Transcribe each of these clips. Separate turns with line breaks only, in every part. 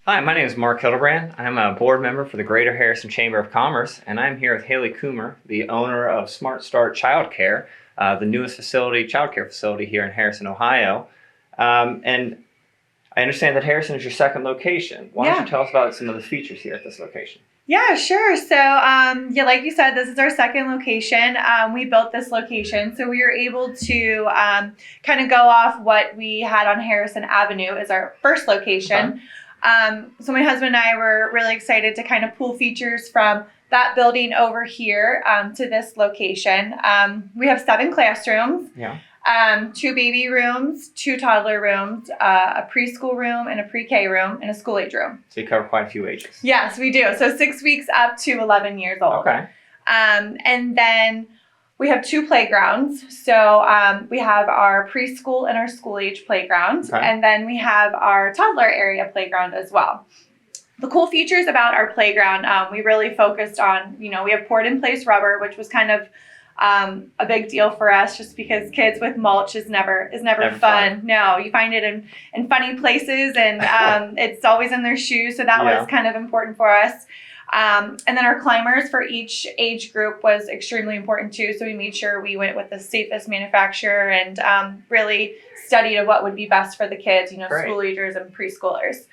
Hi, my name is Mark Hildebrand. I'm a board member for the Greater Harrison Chamber of Commerce, and I'm here with Haley Kummer, the owner of Smart Start Childcare, the newest childcare facility here in Harrison, Ohio. And I understand that Harrison is your second location. Why don't you tell us about some of the features here at this location?
Yeah, sure. So, like you said, this is our second location. We built this location, so we were able to kind of go off what we had on Harrison Avenue as our first location. So my husband and I were really excited to kind of pull features from that building over here to this location. We have 7 classrooms. 2 baby rooms, 2 toddler rooms, a preschool room, and a pre-K room, and a school age room.
So you cover quite a few ages.
Yes, we do. So 6 weeks up to 11 years old.
Okay.
And then we have 2 playgrounds. So we have our preschool and our school age playground. Okay. And then we have our toddler area playground as well. The cool features about our playground, we really focused on, we have poured in place rubber, which was kind of a big deal for us just because kids with mulch is never fun. No, you find it in funny places and it's always in their shoes. So that was kind of important for us. And then our climbers for each age group was extremely important too. So we made sure we went with the safest manufacturer and really studied what would be best for the kids, school agers and preschoolers.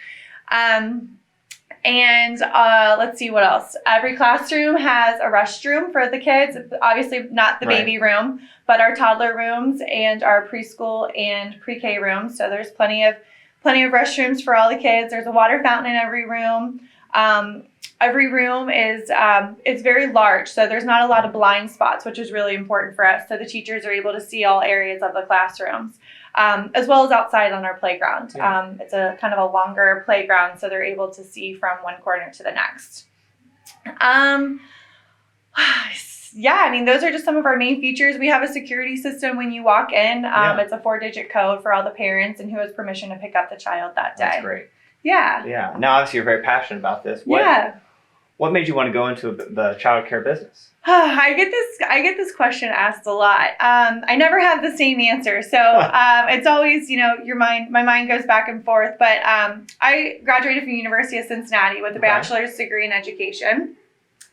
And let's see what else. Every classroom has a restroom for the kids. Obviously not the baby room, but our toddler rooms and our preschool and pre-K rooms. So there's plenty of restrooms for all the kids. There's a water fountain in every room. Every room is it's very large, so there's not a lot of blind spots, which is really important for us. So the teachers are able to see all areas of the classrooms, as well as outside on our playground. It's a kind of a longer playground, so they're able to see from one corner to the next. Those are just some of our main features. We have a security system when you walk in. It's a 4-digit code for all the parents and who has permission to pick up the child that day.
That's great.
Yeah.
Now, obviously, you're very passionate about this. What made you want to go into the childcare business?
I get this question asked a lot. I never have the same answer, so it's always my mind goes back and forth. But I graduated from the University of Cincinnati with a bachelor's degree in education.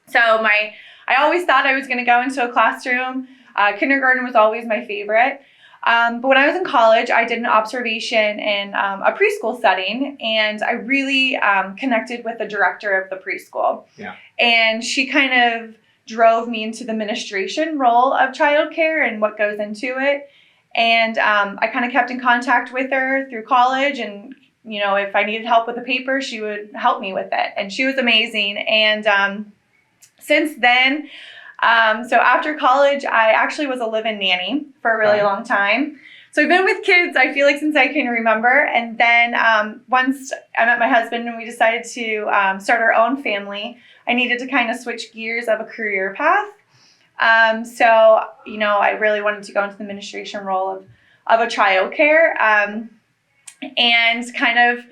So I always thought I was going to go into a classroom. Kindergarten was always my favorite. But when I was in college, I did an observation in a preschool setting, and I really connected with the director of the preschool. And she kind of drove me into the administration role of childcare and what goes into it. And I kind of kept in contact with her through college, and if I needed help with a paper, she would help me with it. And she was amazing. And since then, so after college, I actually was a live-in nanny for a really long time. So I've been with kids, I feel like, since I can remember. And then once I met my husband and we decided to start our own family, I needed to kind of switch gears of a career path. So I really wanted to go into the administration role of a childcare, and kind of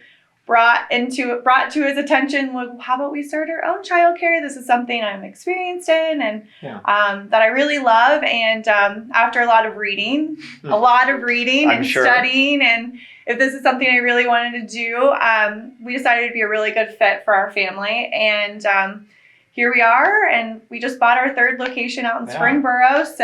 brought to his attention, well, how about we start our own childcare? This is something I'm experienced in and that I really love. And after a lot of reading and studying, and if this is something I really wanted to do, we decided to be a really good fit for our family. And here we are, and we just bought our 3rd location out in Springboro. So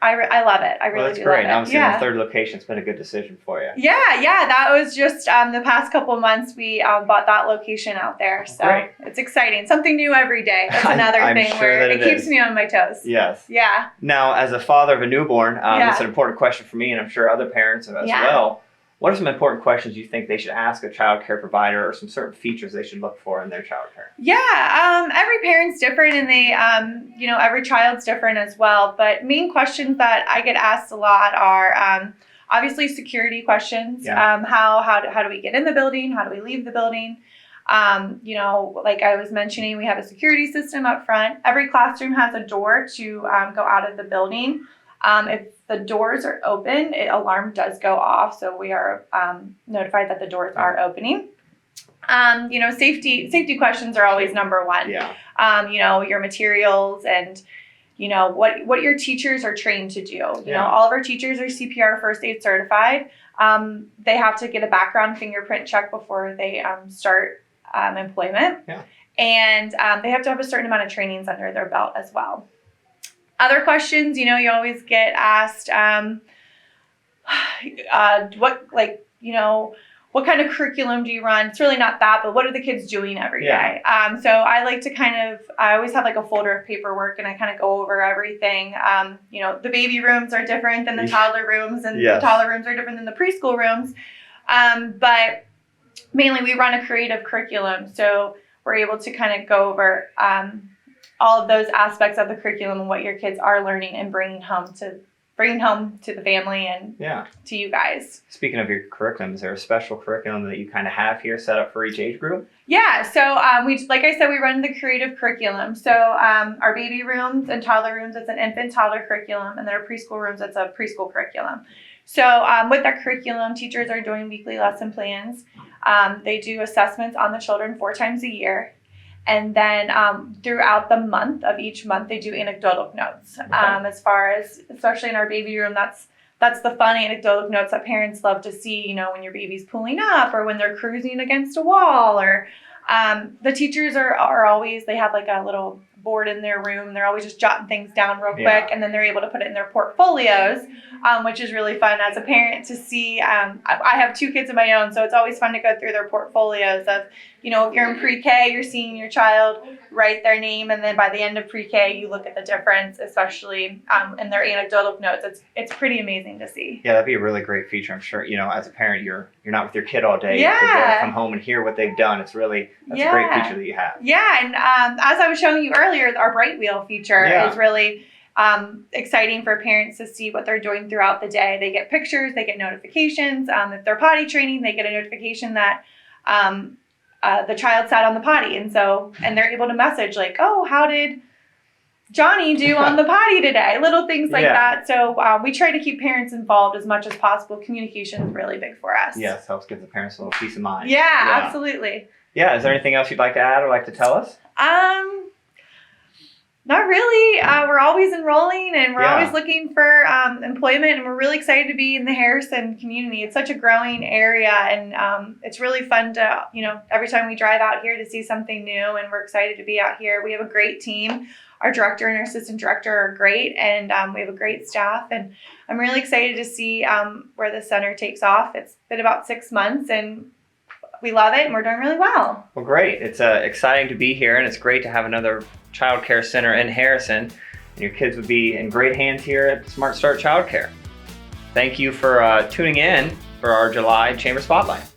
I love it. I really do love it.
Obviously, the 3rd location's been a good decision for you.
Yeah. That was just the past couple of months we bought that location out there. So it's exciting. Something new every day. That's another thing where it keeps me on my toes.
Yes.
Yeah.
Now, as a father of a newborn, it's an important question for me, and I'm sure other parents as well. What are some important questions you think they should ask a child care provider, or some certain features they should look for in their child care?
Every parent's different, and they, every child's different as well. But main questions that I get asked a lot are obviously security questions. How do we get in the building? How do we leave the building? Like I was mentioning, we have a security system up front. Every classroom has a door to go out of the building. If the doors are open, alarm does go off, so we are notified that the doors are opening. Safety questions are always number one. Your materials and what your teachers are trained to do. All of our teachers are CPR first aid certified. They have to get a background fingerprint check before they start employment.
Yeah.
And they have to have a certain amount of trainings under their belt as well. Other questions, you always get asked, what kind of curriculum do you run? It's really not that, but what are the kids doing every day? So I like to I always have like a folder of paperwork and I kind of go over everything. The baby rooms are different than the toddler rooms, and the toddler rooms are different than the preschool rooms. But mainly we run a creative curriculum. So we're able to kind of go over all of those aspects of the curriculum and what your kids are learning and bringing home to the family and to you guys. Speaking
of your curriculum, is there a special curriculum that you kind of have here set up for each age group?
Yeah, so like I said, we run the creative curriculum. So our baby rooms and toddler rooms, it's an infant toddler curriculum, and then our preschool rooms, it's a preschool curriculum. So with that curriculum, teachers are doing weekly lesson plans. They do assessments on the children 4 times a year. And then throughout the month of each month, they do anecdotal notes. As far as, especially in our baby room, that's the fun anecdotal notes that parents love to see, when your baby's pulling up or when they're cruising against a wall. Or the teachers are always, they have like a little board in their room. They're always just jotting things down real quick, and then they're able to put it in their portfolios, which is really fun as a parent to see. I have 2 kids of my own, so it's always fun to go through their portfolios of, if you're in pre-K, you're seeing your child write their name, and then by the end of pre-K, you look at the difference, especially in their anecdotal notes. It's pretty amazing to see.
Yeah, that'd be a really great feature. I'm sure, as a parent, you're not with your kid all day. Yeah. You come home and hear what they've done. That's a great feature that you have.
Yeah, and as I was showing you earlier, our Bright Wheel feature is really exciting for parents to see what they're doing throughout the day. They get pictures, they get notifications. If they're potty training, they get a notification that the child sat on the potty, and they're able to message like, "Oh, how did Johnny do on the potty today?" Little things like that. So we try to keep parents involved as much as possible. Communication is really big for us.
Yes, helps give the parents a little peace of mind.
Yeah, absolutely.
Yeah, is there anything else you'd like to add or like to tell us?
Not really. We're always enrolling, and we're always looking for employment, and we're really excited to be in the Harrison community. It's such a growing area, and it's really fun to, every time we drive out here to see something new, and we're excited to be out here. We have a great team. Our director and our assistant director are great, and we have a great staff, and I'm really excited to see where the center takes off. It's been about 6 months, and we love it, and we're doing really well.
Well, great. It's exciting to be here, and it's great to have another child care center in Harrison, and your kids would be in great hands here at Smart Start Childcare. Thank you for tuning in for our July Chamber Spotlight.